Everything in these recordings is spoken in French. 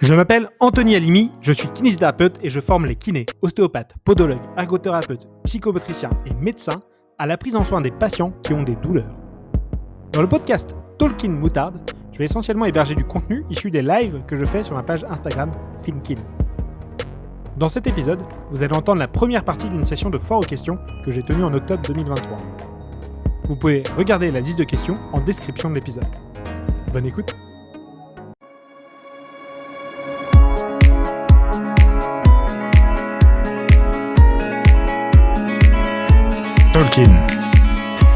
Je m'appelle Anthony Halimi, je suis kinésithérapeute et je forme les kinés, ostéopathes, podologues, ergothérapeutes, psychomotriciens et médecins à la prise en soin des patients qui ont des douleurs. Dans le podcast Talkin' Moutarde, je vais essentiellement héberger du contenu issu des lives que je fais sur ma page Instagram Thinkin. Dans cet épisode, vous allez entendre la première partie d'une session de foire aux questions que j'ai tenue en octobre 2023. Vous pouvez regarder la liste de questions en description de l'épisode. Bonne écoute. Talkin'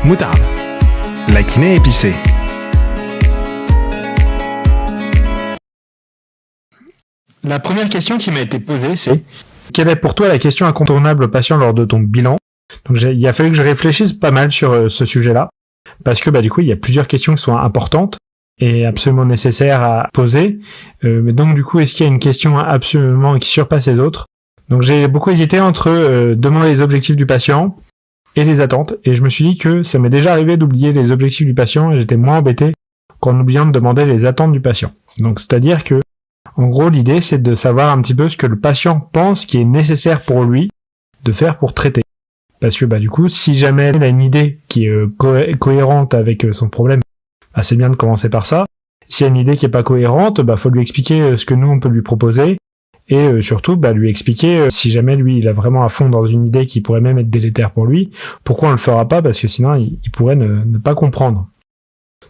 Moutarde, la kiné épicée. La première question qui m'a été posée, c'est quelle est pour toi la question incontournable au patient lors de ton bilan? Donc il a fallu que je réfléchisse pas mal sur ce sujet-là, parce que du coup il y a plusieurs questions qui sont importantes et absolument nécessaires à poser. Mais donc du coup, est-ce qu'il y a une question absolument qui surpasse les autres? Donc j'ai beaucoup hésité entre demander les objectifs du patient et les attentes, et je me suis dit que ça m'est déjà arrivé d'oublier les objectifs du patient et j'étais moins embêté qu'en oubliant de demander les attentes du patient. Donc c'est-à-dire que en gros, l'idée, c'est de savoir un petit peu ce que le patient pense qui est nécessaire pour lui de faire pour traiter. Parce que du coup, si jamais il a une idée qui est cohérente avec son problème, c'est bien de commencer par ça. S'il y a une idée qui est pas cohérente, faut lui expliquer ce que nous on peut lui proposer et surtout lui expliquer si jamais lui il a vraiment à fond dans une idée qui pourrait même être délétère pour lui, pourquoi on le fera pas, parce que sinon il pourrait ne pas comprendre.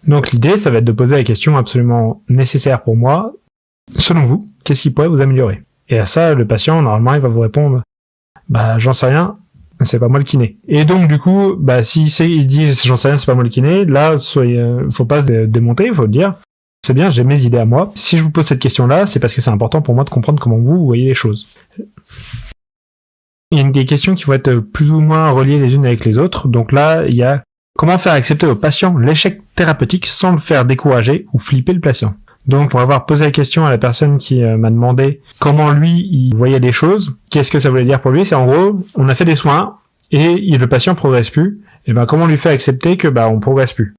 Donc l'idée, ça va être de poser la question absolument nécessaire pour moi. Selon vous, qu'est-ce qui pourrait vous améliorer? Et à ça, le patient, normalement, il va vous répondre j'en sais rien, c'est pas moi le kiné. Et donc, du coup, il dit j'en sais rien, c'est pas moi le kiné, là, faut pas se démonter, il faut le dire. C'est bien, j'ai mes idées à moi. Si je vous pose cette question-là, c'est parce que c'est important pour moi de comprendre comment vous voyez les choses. Il y a des questions qui vont être plus ou moins reliées les unes avec les autres. Donc là, il y a comment faire accepter au patient l'échec thérapeutique sans le faire décourager ou flipper le patient. Donc, pour avoir posé la question à la personne qui m'a demandé comment lui, il voyait les choses, qu'est-ce que ça voulait dire pour lui, c'est en gros, on a fait des soins, et le patient progresse plus, et comment on lui fait accepter que on progresse plus.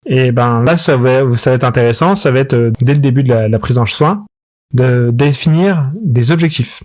Et là, ça va être intéressant, ça va être, dès le début de la prise en soin, de définir des objectifs.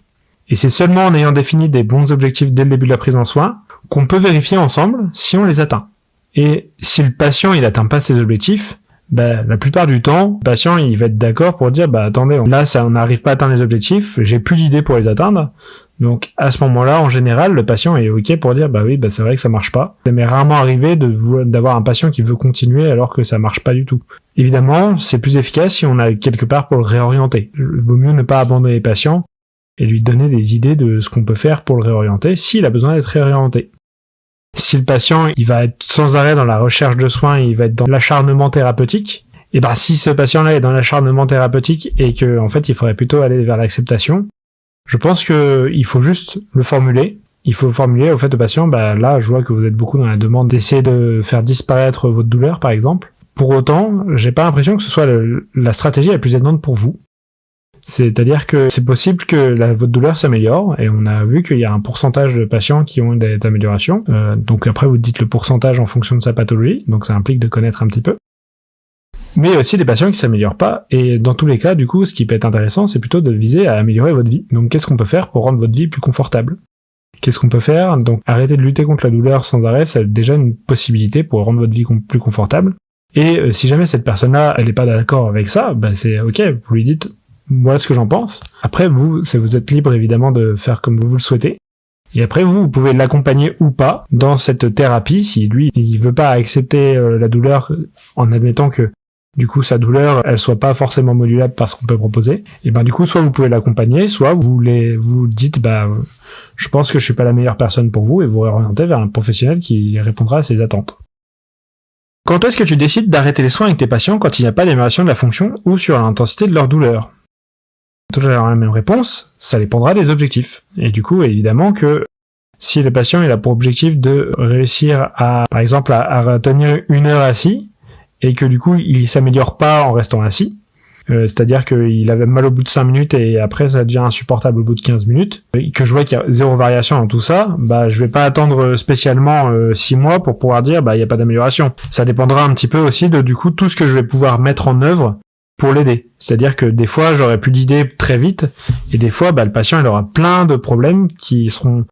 Et c'est seulement en ayant défini des bons objectifs dès le début de la prise en soin, qu'on peut vérifier ensemble si on les atteint. Et si le patient, il atteint pas ses objectifs, la plupart du temps, le patient, il va être d'accord pour dire, attendez, là, on n'arrive pas à atteindre les objectifs, j'ai plus d'idées pour les atteindre. Donc, à ce moment-là, en général, le patient est ok pour dire, oui, c'est vrai que ça marche pas. Ça m'est rarement arrivé d'avoir un patient qui veut continuer alors que ça marche pas du tout. Évidemment, c'est plus efficace si on a quelque part pour le réorienter. Il vaut mieux ne pas abandonner les patients et lui donner des idées de ce qu'on peut faire pour le réorienter s'il a besoin d'être réorienté. Si le patient, il va être sans arrêt dans la recherche de soins, il va être dans l'acharnement thérapeutique, et si ce patient-là est dans l'acharnement thérapeutique et que, en fait, il faudrait plutôt aller vers l'acceptation, je pense que il faut juste le formuler. Il faut formuler au fait au patient, là, je vois que vous êtes beaucoup dans la demande d'essayer de faire disparaître votre douleur, par exemple. Pour autant, j'ai pas l'impression que ce soit la stratégie la plus aidante pour vous. C'est-à-dire que c'est possible que votre douleur s'améliore, et on a vu qu'il y a un pourcentage de patients qui ont des améliorations. Donc après, vous dites le pourcentage en fonction de sa pathologie, donc ça implique de connaître un petit peu. Mais il y a aussi des patients qui s'améliorent pas, et dans tous les cas, du coup, ce qui peut être intéressant, c'est plutôt de viser à améliorer votre vie. Donc qu'est-ce qu'on peut faire pour rendre votre vie plus confortable? Qu'est-ce qu'on peut faire? Donc arrêter de lutter contre la douleur sans arrêt, c'est déjà une possibilité pour rendre votre vie plus confortable. Et si jamais cette personne-là, elle est pas d'accord avec ça, c'est ok, vous lui dites voilà ce que j'en pense. Après, vous êtes libre évidemment de faire comme vous le souhaitez. Et après, vous pouvez l'accompagner ou pas dans cette thérapie si lui, il veut pas accepter la douleur en admettant que du coup sa douleur, elle soit pas forcément modulable par ce qu'on peut proposer. Et du coup, soit vous pouvez l'accompagner, soit vous dites je pense que je suis pas la meilleure personne pour vous et vous réorientez vers un professionnel qui répondra à ses attentes. Quand est-ce que tu décides d'arrêter les soins avec tes patients quand il n'y a pas d'amélioration de la fonction ou sur l'intensité de leur douleur? Toujours la même réponse, ça dépendra des objectifs. Et du coup, évidemment que si le patient il a pour objectif de réussir par exemple, à tenir 1 heure assis, et que du coup, il s'améliore pas en restant assis, c'est-à-dire qu'il avait mal au bout de 5 minutes et après ça devient insupportable au bout de 15 minutes, et que je vois qu'il y a 0 variation dans tout ça, je vais pas attendre spécialement 6 mois pour pouvoir dire il y a pas d'amélioration. Ça dépendra un petit peu aussi de du coup tout ce que je vais pouvoir mettre en œuvre pour l'aider. C'est-à-dire que des fois, j'aurai plus d'idées très vite, et des fois, le patient, il aura plein de problèmes qui seront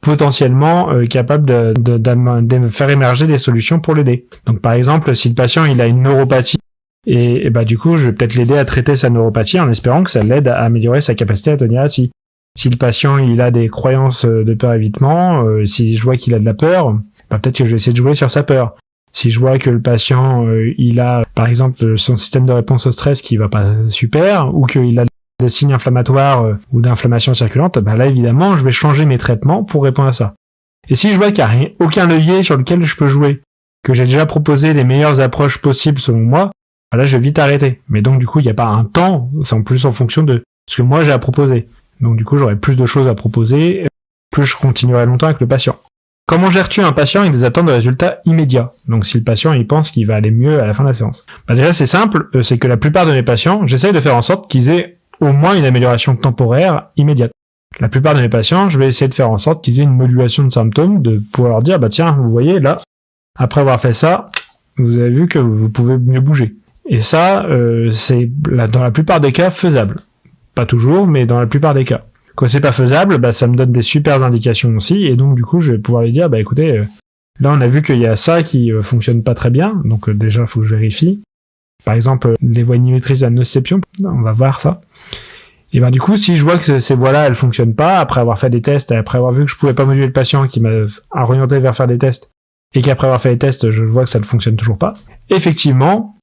potentiellement capables de faire émerger des solutions pour l'aider. Donc, par exemple, si le patient, il a une neuropathie, et du coup, je vais peut-être l'aider à traiter sa neuropathie en espérant que ça l'aide à améliorer sa capacité à tenir assis. Si le patient, il a des croyances de peur-évitement, si je vois qu'il a de la peur, peut-être que je vais essayer de jouer sur sa peur. Si je vois que le patient, il a, par exemple, son système de réponse au stress qui va pas super, ou qu'il a des signes inflammatoires ou d'inflammation circulante, là, évidemment, je vais changer mes traitements pour répondre à ça. Et si je vois qu'il n'y a aucun levier sur lequel je peux jouer, que j'ai déjà proposé les meilleures approches possibles selon moi, là, je vais vite arrêter. Mais donc, du coup, il n'y a pas un temps, c'est en plus en fonction de ce que moi j'ai à proposer. Donc, du coup, j'aurai plus de choses à proposer, plus je continuerai longtemps avec le patient. Comment gères-tu un patient avec des attentes de résultats immédiats? Donc si le patient il pense qu'il va aller mieux à la fin de la séance. Déjà c'est simple, c'est que la plupart de mes patients, j'essaye de faire en sorte qu'ils aient au moins une amélioration temporaire immédiate. La plupart de mes patients, je vais essayer de faire en sorte qu'ils aient une modulation de symptômes, de pouvoir leur dire, tiens, vous voyez là, après avoir fait ça, vous avez vu que vous pouvez mieux bouger. Et ça, c'est dans la plupart des cas faisable. Pas toujours, mais dans la plupart des cas. Quand c'est pas faisable, ça me donne des super indications aussi, et donc du coup je vais pouvoir lui dire, écoutez, là on a vu qu'il y a ça qui fonctionne pas très bien, donc déjà il faut que je vérifie. Par exemple, les voies inhibitrices de la nociception, on va voir ça. Et du coup, si je vois que ces voies-là elles fonctionnent pas, après avoir fait des tests, et après avoir vu que je pouvais pas moduler le patient qui m'a orienté vers faire des tests, et qu'après avoir fait les tests, je vois que ça ne fonctionne toujours pas, effectivement,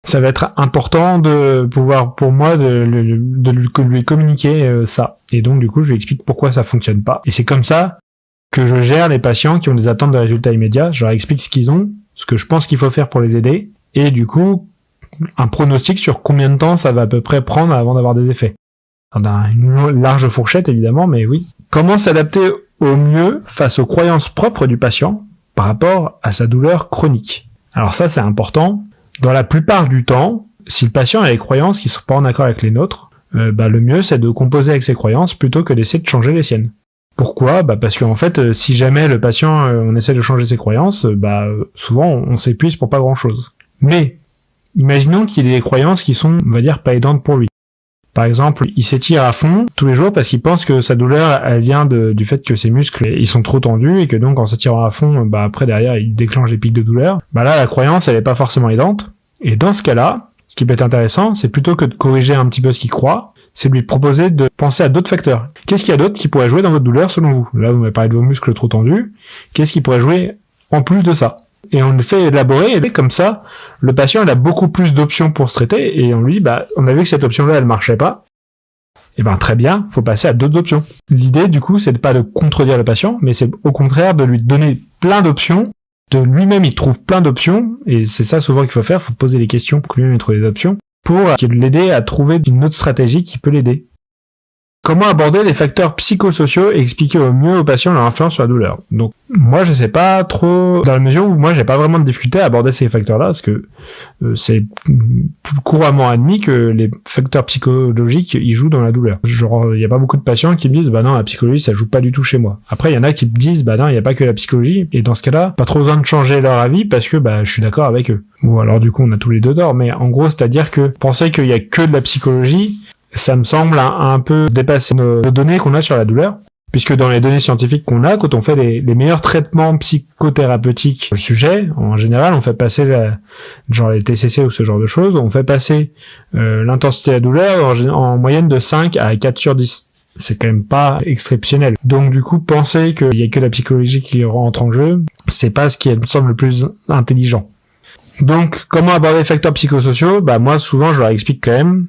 ça va être important de pouvoir, pour moi, de lui communiquer ça. Et donc, du coup, je lui explique pourquoi ça fonctionne pas. Et c'est comme ça que je gère les patients qui ont des attentes de résultats immédiats. Je leur explique ce qu'ils ont, ce que je pense qu'il faut faire pour les aider, et du coup, un pronostic sur combien de temps ça va à peu près prendre avant d'avoir des effets. On a une large fourchette, évidemment, mais oui. Comment s'adapter au mieux face aux croyances propres du patient par rapport à sa douleur chronique? Alors ça, c'est important. Dans la plupart du temps, si le patient a des croyances qui sont pas en accord avec les nôtres, le mieux c'est de composer avec ses croyances plutôt que d'essayer de changer les siennes. Pourquoi? Parce qu'en fait, si jamais le patient, on essaie de changer ses croyances, souvent on s'épuise pour pas grand chose. Mais, imaginons qu'il ait des croyances qui sont, on va dire, pas aidantes pour lui. Par exemple, il s'étire à fond tous les jours parce qu'il pense que sa douleur, elle vient du fait que ses muscles, ils sont trop tendus et que donc en s'étirant à fond, après derrière, il déclenche des pics de douleur. Là, la croyance, elle est pas forcément aidante. Et dans ce cas-là, ce qui peut être intéressant, c'est plutôt que de corriger un petit peu ce qu'il croit, c'est de lui proposer de penser à d'autres facteurs. Qu'est-ce qu'il y a d'autre qui pourrait jouer dans votre douleur selon vous? Là, vous m'avez parlé de vos muscles trop tendus. Qu'est-ce qui pourrait jouer en plus de ça? Et on le fait élaborer, et comme ça, le patient, il a beaucoup plus d'options pour se traiter, et on lui dit, on a vu que cette option-là, elle marchait pas. Et très bien, faut passer à d'autres options. L'idée, du coup, c'est pas de contredire le patient, mais c'est au contraire de lui donner plein d'options, de lui-même, il trouve plein d'options, et c'est ça souvent qu'il faut faire, faut poser des questions pour que lui-même il trouve des options, pour l'aider à trouver une autre stratégie qui peut l'aider. Comment aborder les facteurs psychosociaux et expliquer au mieux aux patients leur influence sur la douleur? Donc, moi, je sais pas trop, dans la mesure où moi, j'ai pas vraiment de difficulté à aborder ces facteurs-là, parce que c'est couramment admis que les facteurs psychologiques, ils jouent dans la douleur. Genre, il y a pas beaucoup de patients qui me disent, non, la psychologie, ça joue pas du tout chez moi. Après, il y en a qui me disent, non, il y a pas que la psychologie, et dans ce cas-là, pas trop besoin de changer leur avis, parce que, je suis d'accord avec eux. Ou alors, du coup, on a tous les deux tort, mais en gros, c'est-à-dire que penser qu'il y a que de la psychologie, ça me semble un peu dépasser nos données qu'on a sur la douleur, puisque dans les données scientifiques qu'on a, quand on fait les meilleurs traitements psychothérapeutiques sur le sujet, en général, on fait passer genre les TCC ou ce genre de choses, on fait passer l'intensité de la douleur en moyenne de 5 à 4 sur 10. C'est quand même pas exceptionnel. Donc du coup, penser qu'il y a que la psychologie qui rentre en jeu, c'est pas ce qui me semble le plus intelligent. Donc, comment aborder les facteurs psychosociaux? Moi, souvent, je leur explique quand même.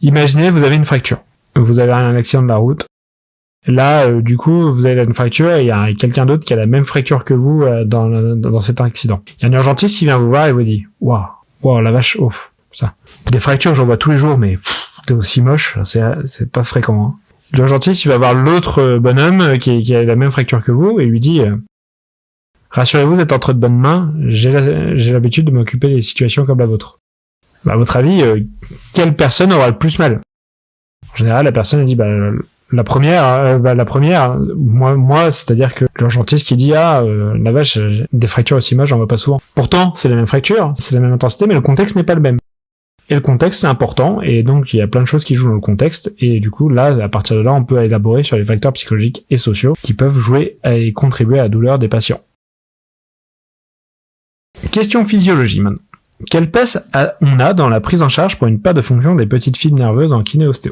Imaginez, vous avez une fracture. Vous avez un accident de la route. Là, du coup, vous avez une fracture et il y a quelqu'un d'autre qui a la même fracture que vous dans cet accident. Il y a un urgentiste qui vient vous voir et vous dit « Waouh, la vache, ça. Des fractures, j'en vois tous les jours, mais t'es aussi moche, c'est pas fréquent. Hein. » L'urgentiste, il va voir l'autre bonhomme qui a la même fracture que vous et lui dit « Rassurez-vous, vous êtes entre de bonnes mains, j'ai l'habitude de m'occuper des situations comme la vôtre. » À votre avis, quelle personne aura le plus mal? En général, la personne elle dit la première, moi, c'est-à-dire que l'urgentiste qui dit la vache, des fractures aussi moches, j'en vois pas souvent. Pourtant, c'est la même fracture, c'est la même intensité, mais le contexte n'est pas le même. Et le contexte, c'est important, et donc il y a plein de choses qui jouent dans le contexte, et du coup, là, à partir de là, on peut élaborer sur les facteurs psychologiques et sociaux qui peuvent jouer et contribuer à la douleur des patients. Question physiologie maintenant. Quelle place on a dans la prise en charge pour une perte de fonction des petites fibres nerveuses en kiné-ostéo?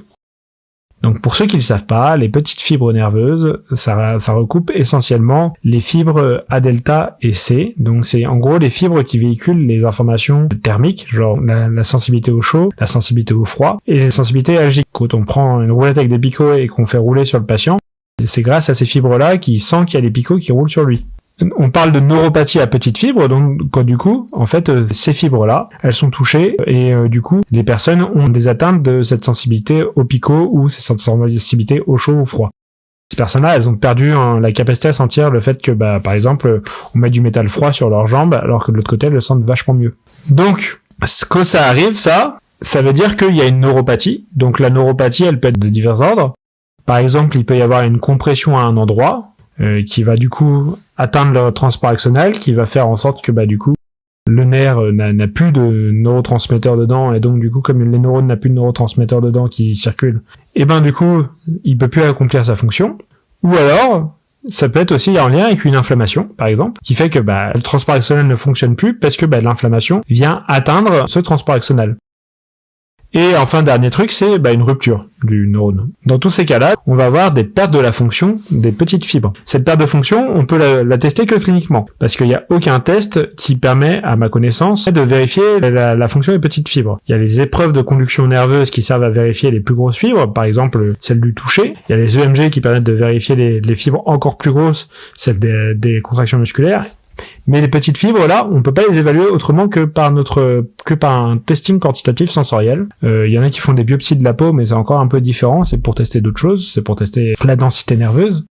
Donc pour ceux qui ne le savent pas, les petites fibres nerveuses, ça recoupe essentiellement les fibres A delta et C. Donc c'est en gros les fibres qui véhiculent les informations thermiques, genre la sensibilité au chaud, la sensibilité au froid et la sensibilité allergique. Quand on prend une roulette avec des picots et qu'on fait rouler sur le patient, c'est grâce à ces fibres-là qu'il sent qu'il y a des picots qui roulent sur lui. On parle de neuropathie à petites fibres, donc quand du coup, en fait, ces fibres-là, elles sont touchées et du coup, les personnes ont des atteintes de cette sensibilité au picot ou cette sensibilité au chaud ou au froid. Ces personnes-là, elles ont perdu la capacité à sentir le fait que, par exemple, on met du métal froid sur leurs jambes, alors que de l'autre côté, elles le sentent vachement mieux. Donc, quand ça arrive, ça veut dire qu'il y a une neuropathie. Donc la neuropathie, elle peut être de divers ordres. Par exemple, il peut y avoir une compression à un endroit, qui va du coup atteindre le transport axonal, qui va faire en sorte que du coup le nerf n'a plus de neurotransmetteurs dedans, et donc du coup comme les neurones n'a plus de neurotransmetteurs dedans qui circulent, et du coup il peut plus accomplir sa fonction. Ou alors ça peut être aussi en lien avec une inflammation, par exemple, qui fait que le transport axonal ne fonctionne plus parce que l'inflammation vient atteindre ce transport axonal. Et enfin, dernier truc, c'est une rupture du neurone. Dans tous ces cas-là, on va avoir des pertes de la fonction des petites fibres. Cette perte de fonction, on peut la tester que cliniquement, parce qu'il n'y a aucun test qui permet, à ma connaissance, de vérifier la fonction des petites fibres. Il y a les épreuves de conduction nerveuse qui servent à vérifier les plus grosses fibres, par exemple celle du toucher. Il y a les EMG qui permettent de vérifier les fibres encore plus grosses, celles des contractions musculaires. Mais les petites fibres, là, on peut pas les évaluer autrement que par un testing quantitatif sensoriel. Il y en a qui font des biopsies de la peau, mais c'est encore un peu différent. C'est pour tester d'autres choses. C'est pour tester la densité nerveuse.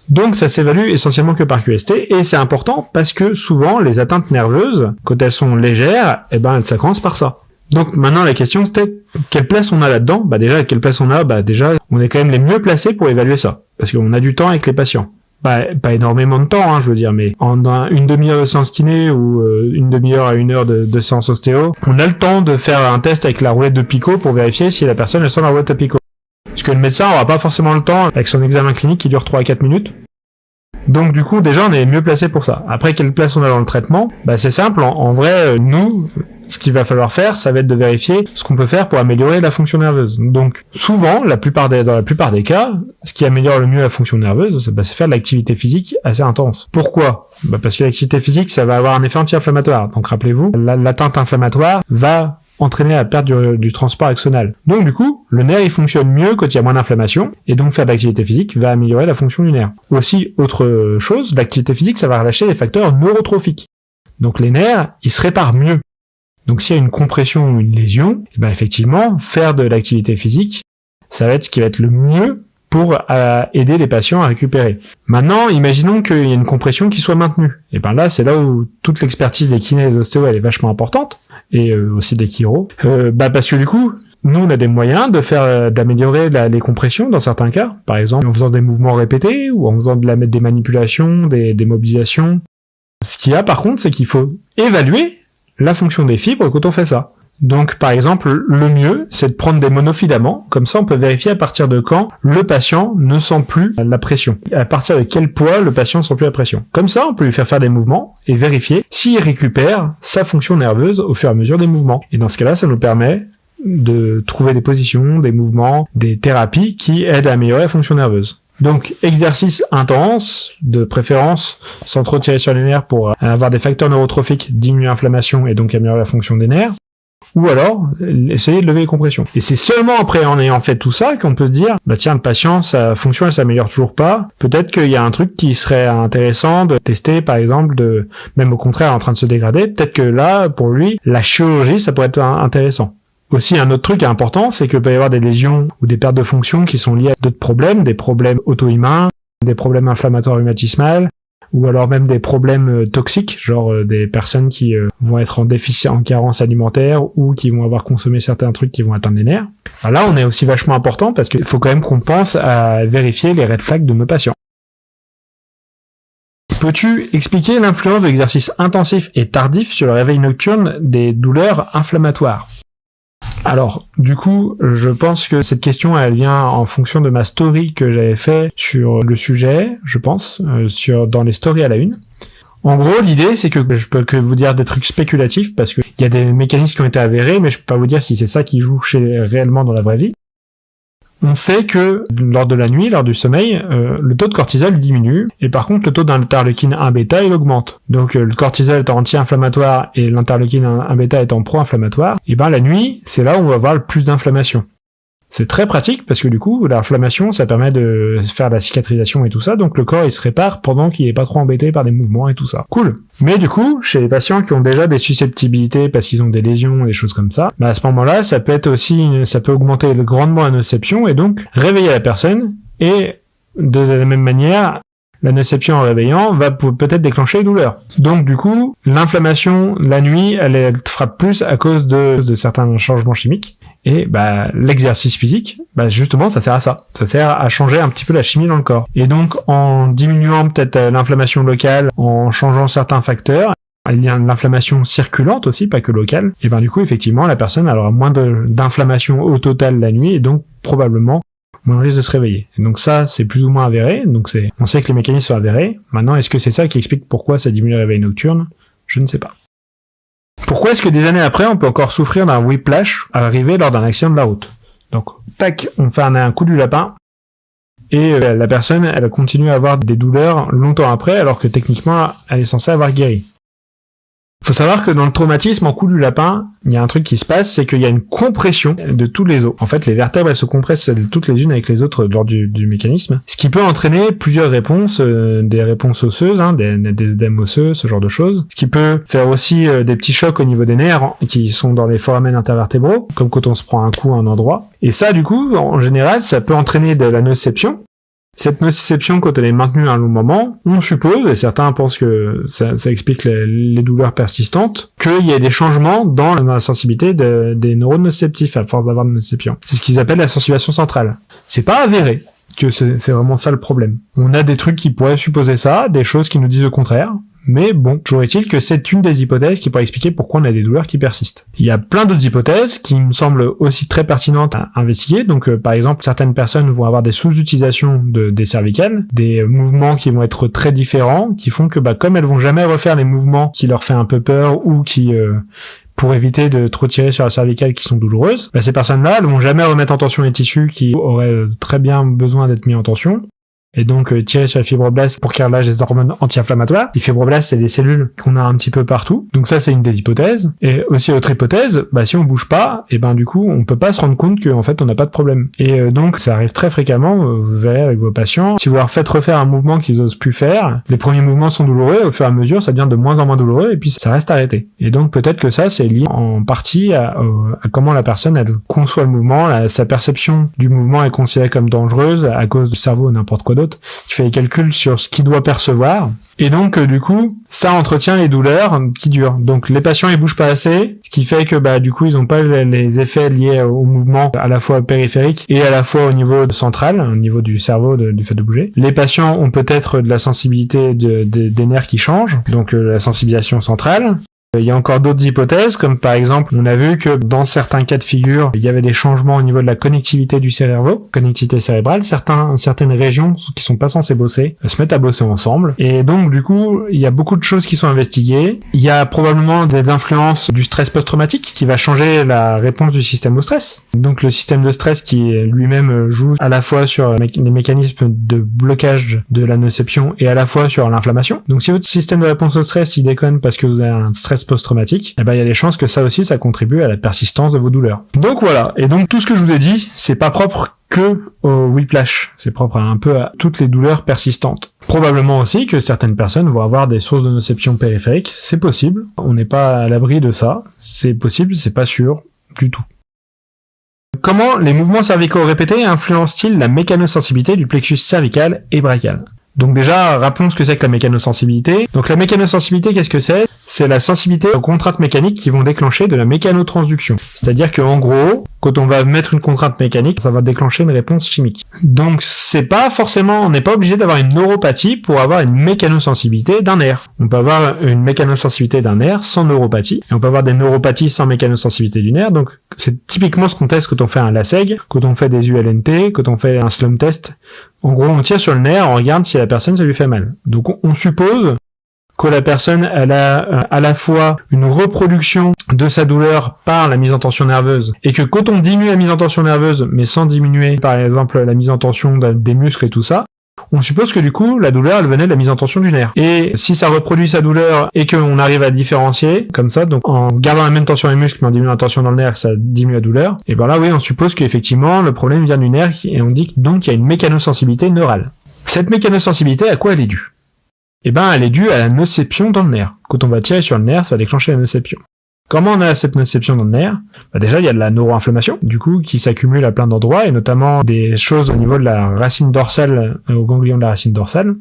Donc, ça s'évalue essentiellement que par QST. Et c'est important parce que souvent, les atteintes nerveuses, quand elles sont légères, elles s'accroissent par ça. Donc, maintenant, la question, c'était quelle place on a là-dedans? Déjà, quelle place on a? Déjà, on est quand même les mieux placés pour évaluer ça. Parce qu'on a du temps avec les patients. Pas énormément de temps, je veux dire, mais en une demi-heure de séance kiné ou une demi-heure à une heure de séance ostéo, on a le temps de faire un test avec la roulette de picot pour vérifier si la personne elle sent la roulette de picot. Parce que le médecin aura pas forcément le temps avec son examen clinique qui dure 3 à 4 minutes. Donc du coup, déjà, on est mieux placé pour ça. Après, quelle place on a dans le traitement? C'est simple. En vrai, nous, ce qu'il va falloir faire, ça va être de vérifier ce qu'on peut faire pour améliorer la fonction nerveuse. Donc souvent, dans la plupart des cas, ce qui améliore le mieux la fonction nerveuse, c'est faire de l'activité physique assez intense. Pourquoi? Parce que l'activité physique, ça va avoir un effet anti-inflammatoire. Donc rappelez-vous, l'atteinte inflammatoire va entraîner la perte du transport axonal. Donc du coup, le nerf il fonctionne mieux quand il y a moins d'inflammation, et donc faire de l'activité physique va améliorer la fonction du nerf. Aussi, autre chose, l'activité physique, ça va relâcher les facteurs neurotrophiques. Donc les nerfs, ils se réparent mieux. Donc s'il y a une compression ou une lésion, effectivement, faire de l'activité physique, ça va être ce qui va être le mieux pour aider les patients à récupérer. Maintenant, imaginons qu'il y ait une compression qui soit maintenue. Et là, c'est là où toute l'expertise des kinés et des ostéos, elle est vachement importante, et aussi des chiro. Parce que du coup, nous, on a des moyens d'améliorer les compressions dans certains cas. Par exemple, en faisant des mouvements répétés, ou en faisant des manipulations, des mobilisations. Ce qu'il y a, par contre, c'est qu'il faut évaluer la fonction des fibres quand on fait ça. Donc, par exemple, le mieux, c'est de prendre des monofilaments. Comme ça, on peut vérifier à partir de quand le patient ne sent plus la pression. À partir de quel poids le patient ne sent plus la pression. Comme ça, on peut lui faire des mouvements et vérifier s'il récupère sa fonction nerveuse au fur et à mesure des mouvements. Et dans ce cas-là, ça nous permet de trouver des positions, des mouvements, des thérapies qui aident à améliorer la fonction nerveuse. Donc, exercice intense, de préférence, sans trop tirer sur les nerfs pour avoir des facteurs neurotrophiques, diminuer l'inflammation et donc améliorer la fonction des nerfs. Ou alors, essayer de lever les compressions. Et c'est seulement après, en ayant fait tout ça, qu'on peut se dire, tiens, le patient, sa fonction, elle s'améliore toujours pas. Peut-être qu'il y a un truc qui serait intéressant de tester, par exemple, même au contraire, en train de se dégrader. Peut-être que là, pour lui, la chirurgie, ça pourrait être intéressant. Aussi, un autre truc important, c'est qu'il peut y avoir des lésions ou des pertes de fonction qui sont liées à d'autres problèmes, des problèmes auto-immuns, des problèmes inflammatoires rhumatismales, ou alors même des problèmes toxiques, genre des personnes qui vont être en déficit, en carence alimentaire, ou qui vont avoir consommé certains trucs qui vont atteindre les nerfs. Alors là, on est aussi vachement important parce qu'il faut quand même qu'on pense à vérifier les red flags de nos patients. Peux-tu expliquer l'influence de l'exercice intensif et tardif sur le réveil nocturne des douleurs inflammatoires? Alors, du coup, je pense que cette question, elle vient en fonction de ma story que j'avais fait sur le sujet, je pense, dans les stories à la une. En gros, l'idée, c'est que je peux que vous dire des trucs spéculatifs, parce qu'il y a des mécanismes qui ont été avérés, mais je peux pas vous dire si c'est ça qui joue réellement dans la vraie vie. On sait que lors de la nuit, lors du sommeil, le taux de cortisol diminue, et par contre le taux d'interleukine 1-bêta il augmente. Donc le cortisol étant anti-inflammatoire et l'interleukine 1-bêta étant pro-inflammatoire, et ben la nuit, c'est là où on va avoir le plus d'inflammation. C'est très pratique parce que du coup, l'inflammation, ça permet de faire la cicatrisation et tout ça, donc le corps il se répare pendant qu'il est pas trop embêté par des mouvements et tout ça. Cool. Mais du coup, chez les patients qui ont déjà des susceptibilités parce qu'ils ont des lésions, des choses comme ça, bah à ce moment-là, ça peut augmenter grandement la nociception et donc réveiller la personne, et de la même manière, la nociception en réveillant va peut-être déclencher les douleurs. Donc du coup, l'inflammation la nuit, elle frappe plus à cause de certains changements chimiques. Et bah l'exercice physique, bah justement ça sert à ça. Ça sert à changer un petit peu la chimie dans le corps. Et donc en diminuant peut-être l'inflammation locale, en changeant certains facteurs, il y a l'inflammation circulante aussi, pas que locale, et ben du coup effectivement la personne elle aura moins d'inflammation au total la nuit et donc probablement moins risque de se réveiller. Et donc ça c'est plus ou moins avéré, donc on sait que les mécanismes sont avérés. Maintenant est-ce que c'est ça qui explique pourquoi ça diminue le réveil nocturne? Je ne sais pas. Pourquoi est-ce que des années après, on peut encore souffrir d'un whiplash arrivé lors d'un accident de la route? Donc, tac, on fait un coup du lapin, et la personne, elle continue à avoir des douleurs longtemps après, alors que techniquement, elle est censée avoir guéri. Faut savoir que dans le traumatisme en coup du lapin, il y a un truc qui se passe, c'est qu'il y a une compression de tous les os. En fait, les vertèbres, elles se compressent toutes les unes avec les autres lors du mécanisme, ce qui peut entraîner plusieurs réponses, des réponses osseuses, des œdèmes osseux, ce genre de choses. Ce qui peut faire aussi des petits chocs au niveau des nerfs qui sont dans les foramen intervertébraux, comme quand on se prend un coup à un endroit. Et ça, du coup, en général, ça peut entraîner de la nociception. Cette nociception, quand elle est maintenue à un long moment, on suppose, et certains pensent que ça explique les douleurs persistantes, qu'il y a des changements dans la sensibilité des neurones nociceptifs à force d'avoir de nociception. C'est ce qu'ils appellent la sensibilisation centrale. C'est pas avéré que c'est vraiment ça le problème. On a des trucs qui pourraient supposer ça, des choses qui nous disent le contraire, mais bon, toujours est-il que c'est une des hypothèses qui pourrait expliquer pourquoi on a des douleurs qui persistent. Il y a plein d'autres hypothèses qui me semblent aussi très pertinentes à investiguer. Donc par exemple, certaines personnes vont avoir des sous-utilisations des cervicales, des mouvements qui vont être très différents, qui font que comme elles vont jamais refaire les mouvements qui leur fait un peu peur ou qui pour éviter de trop tirer sur la cervicale qui sont douloureuses, ces personnes-là, elles vont jamais remettre en tension les tissus qui auraient très bien besoin d'être mis en tension. Et donc tirer sur les fibroblastes pour qu'il relâche des hormones anti-inflammatoires. Les fibroblastes, c'est des cellules qu'on a un petit peu partout. Donc ça, c'est une des hypothèses. Et aussi autre hypothèse, si on bouge pas, et du coup, on peut pas se rendre compte qu'en fait, on n'a pas de problème. Et donc, ça arrive très fréquemment, vous verrez avec vos patients, si vous leur faites refaire un mouvement qu'ils osent plus faire, les premiers mouvements sont douloureux, au fur et à mesure, ça devient de moins en moins douloureux, et puis ça reste arrêté. Et donc, peut-être que ça, c'est lié en partie à comment la personne, elle conçoit le mouvement, sa perception du mouvement est considérée comme dangereuse à cause du cerveau ou n'importe quoi d'autre, qui fait les calculs sur ce qu'il doit percevoir. Et donc, du coup, ça entretient les douleurs qui durent. Donc, les patients, ils bougent pas assez, ce qui fait que, du coup, ils ont pas les effets liés au mouvement à la fois périphérique et à la fois au niveau central, au niveau du cerveau, du fait de bouger. Les patients ont peut-être de la sensibilité des nerfs qui changent, donc la sensibilisation centrale. Il y a encore d'autres hypothèses, comme par exemple, on a vu que dans certains cas de figure, il y avait des changements au niveau de la connectivité du cerveau, connectivité cérébrale. Certaines régions qui sont pas censées bosser se mettent à bosser ensemble. Et donc, du coup, il y a beaucoup de choses qui sont investiguées. Il y a probablement des influences du stress post-traumatique qui va changer la réponse du système au stress. Donc, le système de stress qui lui-même joue à la fois sur les mécanismes de blocage de la nociception et à la fois sur l'inflammation. Donc, si votre système de réponse au stress, il déconne parce que vous avez un stress post-traumatique, il y a des chances que ça aussi, ça contribue à la persistance de vos douleurs. Donc voilà. Et donc tout ce que je vous ai dit, c'est pas propre que au whiplash. C'est propre un peu à toutes les douleurs persistantes. Probablement aussi que certaines personnes vont avoir des sources de nociception périphérique. C'est possible. On n'est pas à l'abri de ça. C'est possible, c'est pas sûr du tout. Comment les mouvements cervicaux répétés influencent-ils la mécanosensibilité du plexus cervical et brachial? Donc déjà, rappelons ce que c'est que la mécanosensibilité. Donc la mécanosensibilité, qu'est-ce que c'est? C'est la sensibilité aux contraintes mécaniques qui vont déclencher de la mécanotransduction. C'est-à-dire que en gros, quand on va mettre une contrainte mécanique, ça va déclencher une réponse chimique. Donc c'est pas forcément, on n'est pas obligé d'avoir une neuropathie pour avoir une mécanosensibilité d'un nerf. On peut avoir une mécanosensibilité d'un nerf sans neuropathie, et on peut avoir des neuropathies sans mécanosensibilité du nerf. Donc c'est typiquement ce qu'on teste quand on fait un LASEG, quand on fait des ULNT, quand on fait un slum test. En gros, on tire sur le nerf, on regarde si la personne ça lui fait mal. Donc on suppose que la personne, elle a à la fois une reproduction de sa douleur par la mise en tension nerveuse, et que quand on diminue la mise en tension nerveuse, mais sans diminuer, par exemple, la mise en tension des muscles et tout ça, on suppose que du coup, la douleur, elle venait de la mise en tension du nerf. Et si ça reproduit sa douleur et qu'on arrive à différencier, comme ça, donc en gardant la même tension des muscles, mais en diminuant la tension dans le nerf, ça diminue la douleur, et ben là, oui, on suppose qu'effectivement, le problème vient du nerf, et on dit donc qu'il y a une mécanosensibilité neurale. Cette mécanosensibilité, à quoi elle est due? Eh ben, elle est due à la nociception dans le nerf. Quand on va tirer sur le nerf, ça va déclencher la nociception. Comment on a cette nociception dans le nerf? Déjà, il y a de la neuroinflammation, du coup, qui s'accumule à plein d'endroits, et notamment des choses au niveau de la racine dorsale, au ganglion de la racine dorsale.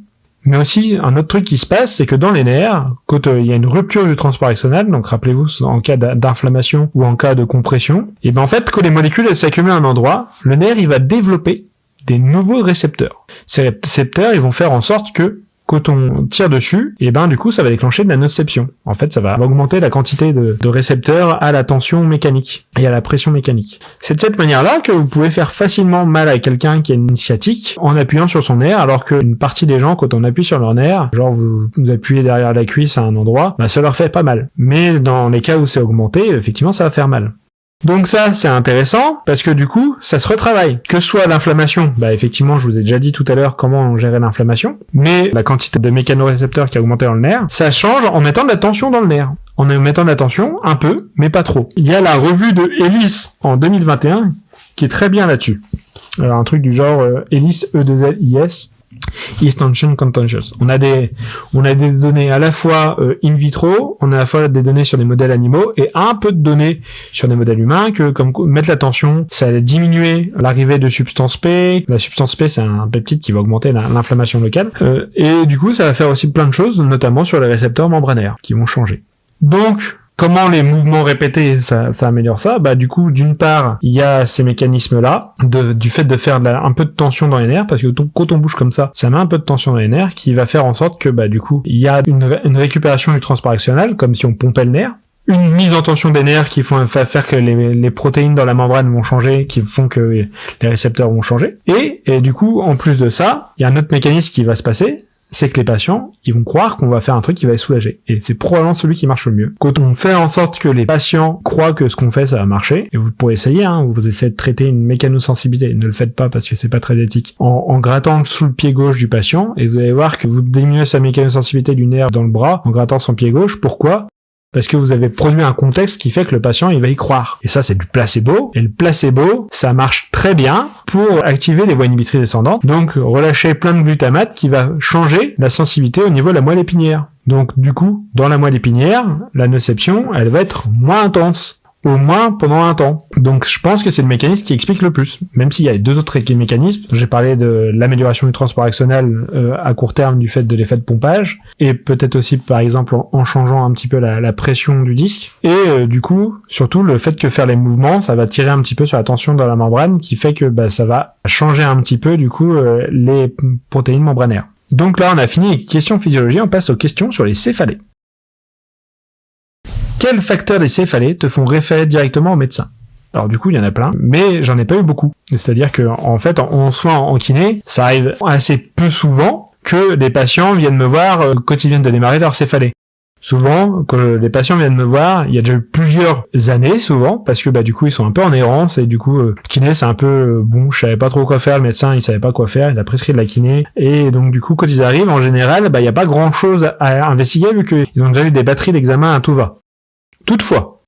Mais aussi, un autre truc qui se passe, c'est que dans les nerfs, quand il y a une rupture du transport axonal, donc rappelez-vous, en cas d'inflammation ou en cas de compression, et ben en fait, quand les molécules elles s'accumulent à un endroit, le nerf, il va développer des nouveaux récepteurs. Ces récepteurs, ils vont faire en sorte que quand on tire dessus, et ben du coup ça va déclencher de la nociception. En fait, ça va augmenter la quantité de récepteurs à la tension mécanique et à la pression mécanique. C'est de cette manière-là que vous pouvez faire facilement mal à quelqu'un qui a une sciatique en appuyant sur son nerf, alors qu'une partie des gens, quand on appuie sur leur nerf, genre vous appuyez derrière la cuisse à un endroit, bah ça leur fait pas mal. Mais dans les cas où c'est augmenté, effectivement ça va faire mal. Donc ça, c'est intéressant, parce que du coup, ça se retravaille. Que ce soit l'inflammation, bah effectivement, je vous ai déjà dit tout à l'heure comment gérer l'inflammation, mais la quantité de mécanorécepteurs qui a augmenté dans le nerf, ça change en mettant de la tension dans le nerf. En mettant de la tension, un peu, mais pas trop. Il y a la revue de Ellis en 2021, qui est très bien là-dessus. Alors, un truc du genre Ellis E2LIS, East Tension Contentious. On a des données à la fois in vitro, on a à la fois des données sur des modèles animaux et un peu de données sur des modèles humains que comme mettre la tension, ça a diminué l'arrivée de substance P. La substance P, c'est un peptide qui va augmenter l'inflammation locale et du coup, ça va faire aussi plein de choses, notamment sur les récepteurs membranaires qui vont changer. Donc, comment les mouvements répétés, ça améliore ça? Bah, du coup, d'une part, il y a ces mécanismes-là, du fait de faire un peu de tension dans les nerfs, parce que quand on bouge comme ça met un peu de tension dans les nerfs, qui va faire en sorte que, bah, du coup, il y a une récupération du transport axonal, comme si on pompait le nerf, une mise en tension des nerfs qui font faire que les protéines dans la membrane vont changer, qui font que les récepteurs vont changer. Et du coup, en plus de ça, il y a un autre mécanisme qui va se passer, c'est que les patients, ils vont croire qu'on va faire un truc qui va les soulager. Et c'est probablement celui qui marche le mieux. Quand on fait en sorte que les patients croient que ce qu'on fait, ça va marcher, et vous pourrez essayer, vous essayez de traiter une mécanosensibilité, ne le faites pas parce que c'est pas très éthique, en grattant sous le pied gauche du patient, et vous allez voir que vous diminuez sa mécanosensibilité du nerf dans le bras en grattant son pied gauche. Pourquoi ? Parce que vous avez produit un contexte qui fait que le patient, il va y croire. Et ça, c'est du placebo. Et le placebo, ça marche très bien pour activer les voies inhibitrices descendantes. Donc, relâcher plein de glutamate qui va changer la sensibilité au niveau de la moelle épinière. Donc, du coup, dans la moelle épinière, la nociception, elle va être moins intense. Au moins pendant un temps. Donc je pense que c'est le mécanisme qui explique le plus. Même s'il y a deux autres mécanismes. J'ai parlé de l'amélioration du transport axonal à court terme du fait de l'effet de pompage. Et peut-être aussi par exemple en changeant un petit peu la pression du disque. Et du coup, surtout le fait que faire les mouvements, ça va tirer un petit peu sur la tension dans la membrane qui fait que ça va changer un petit peu du coup les protéines membranaires. Donc là on a fini les questions physiologie, on passe aux questions sur les céphalées. Quels facteurs des céphalées te font référer directement au médecin? Alors du coup, il y en a plein, mais j'en ai pas eu beaucoup. C'est-à-dire que en fait, en soins en kiné, ça arrive assez peu souvent que les patients viennent me voir quand ils viennent de démarrer leur céphalée. Souvent, quand les patients viennent me voir, il y a déjà eu plusieurs années, souvent, parce que du coup, ils sont un peu en errance, et du coup, kiné, c'est un peu, je savais pas trop quoi faire, le médecin, il savait pas quoi faire, il a prescrit de la kiné, et donc du coup, quand ils arrivent, en général, il y a pas grand-chose à investiguer, vu qu'ils ont déjà eu des batteries d'examen à tout va. Toutefois,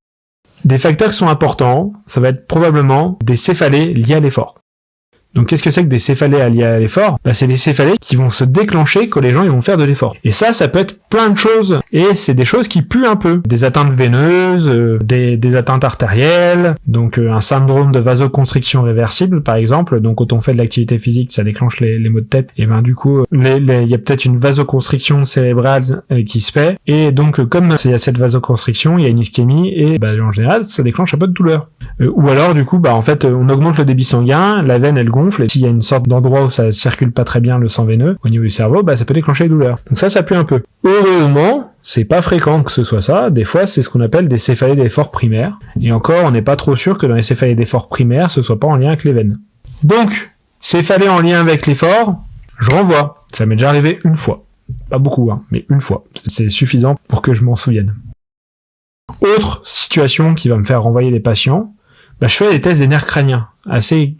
des facteurs qui sont importants, ça va être probablement des céphalées liées à l'effort. Donc qu'est-ce que c'est que des céphalées liées à l'effort ? C'est des céphalées qui vont se déclencher quand les gens ils vont faire de l'effort. Et ça peut être plein de choses. Et c'est des choses qui puent un peu. Des atteintes veineuses, des atteintes artérielles, donc un syndrome de vasoconstriction réversible par exemple. Donc quand on fait de l'activité physique, ça déclenche les maux de tête. Et du coup, il y a peut-être une vasoconstriction cérébrale qui se fait. Et donc comme il y a cette vasoconstriction, il y a une ischémie et en général, ça déclenche un peu de douleur. Ou alors du coup, en fait, on augmente le débit sanguin, la veine elle gonfle, et s'il y a une sorte d'endroit où ça circule pas très bien le sang veineux au niveau du cerveau, ça peut déclencher les douleurs. Donc ça pue un peu. Heureusement, c'est pas fréquent que ce soit ça. Des fois, c'est ce qu'on appelle des céphalées d'effort primaires. Et encore, on n'est pas trop sûr que dans les céphalées d'effort primaires, ce soit pas en lien avec les veines. Donc, céphalées en lien avec l'effort, je renvoie. Ça m'est déjà arrivé une fois. Pas beaucoup, mais une fois. C'est suffisant pour que je m'en souvienne. Autre situation qui va me faire renvoyer les patients, je fais des tests des nerfs crâniens assez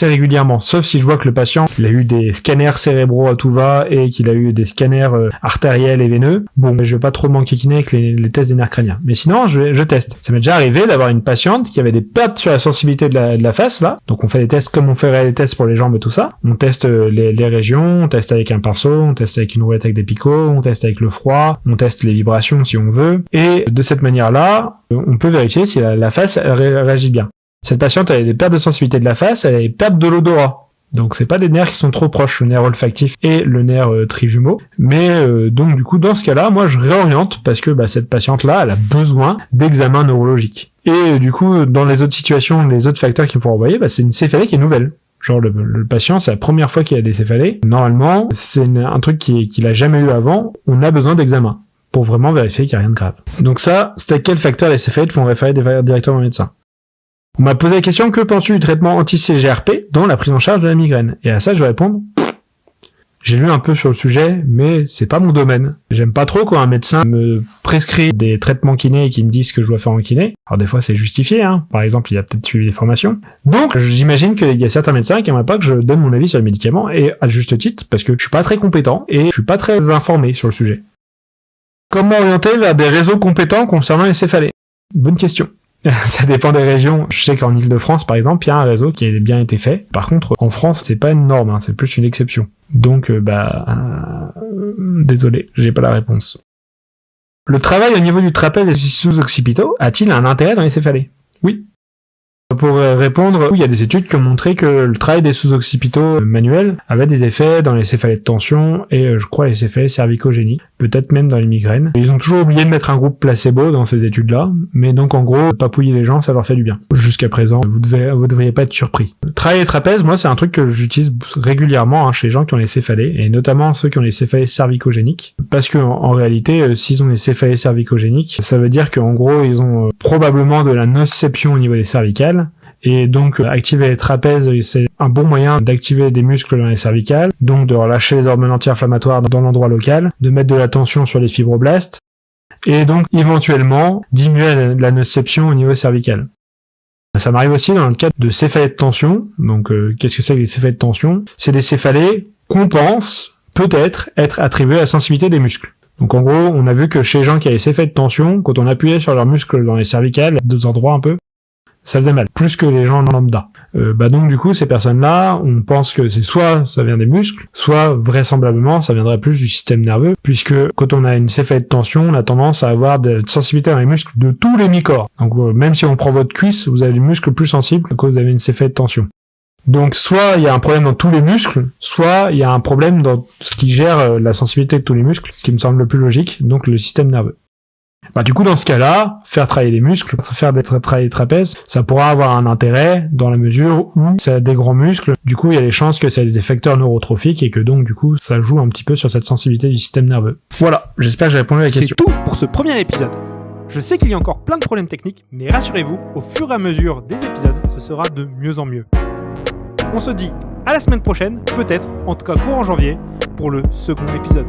régulièrement, sauf si je vois que le patient il a eu des scanners cérébraux à tout va et qu'il a eu des scanners artériels et veineux. Je vais pas trop m'enquiquiner avec les tests des nerfs crâniens. Mais sinon, je teste. Ça m'est déjà arrivé d'avoir une patiente qui avait des pertes sur la sensibilité de la face, là. Donc on fait des tests comme on ferait des tests pour les jambes et tout ça. On teste les régions, on teste avec un pinceau, on teste avec une roulette avec des picots, on teste avec le froid, on teste les vibrations si on veut. Et de cette manière-là, on peut vérifier si la face elle réagit bien. Cette patiente avait des pertes de sensibilité de la face, elle avait des pertes de l'odorat. Donc c'est pas des nerfs qui sont trop proches, le nerf olfactif et le nerf trijumeau. Mais donc du coup dans ce cas-là, moi je réoriente parce que cette patiente-là, elle a besoin d'examens neurologiques. Et du coup dans les autres situations, les autres facteurs qu'il faut renvoyer, c'est une céphalée qui est nouvelle. Genre le patient, c'est la première fois qu'il a des céphalées. Normalement, c'est un truc qu'il a jamais eu avant. On a besoin d'examens pour vraiment vérifier qu'il n'y a rien de grave. Donc ça, c'est à quel facteur les céphalées font référer directement au médecin. On m'a posé la question, que penses-tu du traitement anti-CGRP dans la prise en charge de la migraine ? Et à ça, je vais répondre, j'ai lu un peu sur le sujet, mais c'est pas mon domaine. J'aime pas trop quand un médecin me prescrit des traitements kinés et qu'il me dit ce que je dois faire en kiné. Alors des fois, c'est justifié, Par exemple, il a peut-être suivi des formations. Donc, j'imagine qu'il y a certains médecins qui aimeraient pas que je donne mon avis sur les médicaments, et à juste titre, parce que je suis pas très compétent et je suis pas très informé sur le sujet. Comment orienter vers des réseaux compétents concernant les céphalées ? Bonne question. Ça dépend des régions. Je sais qu'en Île-de-France, par exemple, il y a un réseau qui a bien été fait. Par contre, en France, c'est pas une norme, c'est plus une exception. Donc, désolé, j'ai pas la réponse. Le travail au niveau du trapèze et sous-occipitaux a-t-il un intérêt dans les céphalées ? Oui. Pour répondre, il y a des études qui ont montré que le travail des sous-occipitaux manuels avait des effets dans les céphalées de tension et je crois les céphalées cervicogéniques, peut-être même dans les migraines. Ils ont toujours oublié de mettre un groupe placebo dans ces études-là, mais donc en gros, papouiller les gens, ça leur fait du bien. Jusqu'à présent, vous devriez pas être surpris. Le travail des trapèzes, moi, c'est un truc que j'utilise régulièrement chez les gens qui ont les céphalées, et notamment ceux qui ont les céphalées cervicogéniques, parce que en réalité, s'ils ont les céphalées cervicogéniques, ça veut dire qu'en gros, ils ont probablement de la nociception au niveau des cervicales. Et donc, activer les trapèzes, c'est un bon moyen d'activer des muscles dans les cervicales, donc de relâcher les hormones anti-inflammatoires dans l'endroit local, de mettre de la tension sur les fibroblastes, et donc, éventuellement, diminuer la nociception au niveau cervical. Ça m'arrive aussi dans le cadre de céphalées de tension. Donc, qu'est-ce que c'est que les céphalées de tension ? C'est des céphalées qu'on pense, peut-être, être attribuées à la sensibilité des muscles. Donc en gros, on a vu que chez les gens qui avaient céphalées de tension, quand on appuyait sur leurs muscles dans les cervicales, deux endroits un peu, ça faisait mal, plus que les gens lambda. Donc du coup, ces personnes-là, on pense que c'est soit ça vient des muscles, soit vraisemblablement ça viendrait plus du système nerveux, puisque quand on a une céphalée de tension, on a tendance à avoir de la sensibilité dans les muscles de tous les mi-corps. Donc même si on prend votre cuisse, vous avez des muscles plus sensibles quand vous avez une céphalée de tension. Donc soit il y a un problème dans tous les muscles, soit il y a un problème dans ce qui gère la sensibilité de tous les muscles, ce qui me semble le plus logique, donc le système nerveux. Du coup, dans ce cas-là, faire travailler les muscles, faire travailler les trapèzes, ça pourra avoir un intérêt dans la mesure où ça a des grands muscles. Du coup, il y a des chances que ça ait des facteurs neurotrophiques et que donc, du coup, ça joue un petit peu sur cette sensibilité du système nerveux. Voilà, j'espère que j'ai répondu à la question. C'est tout pour ce premier épisode. Je sais qu'il y a encore plein de problèmes techniques, mais rassurez-vous, au fur et à mesure des épisodes, ce sera de mieux en mieux. On se dit à la semaine prochaine, peut-être, en tout cas courant janvier, pour le second épisode.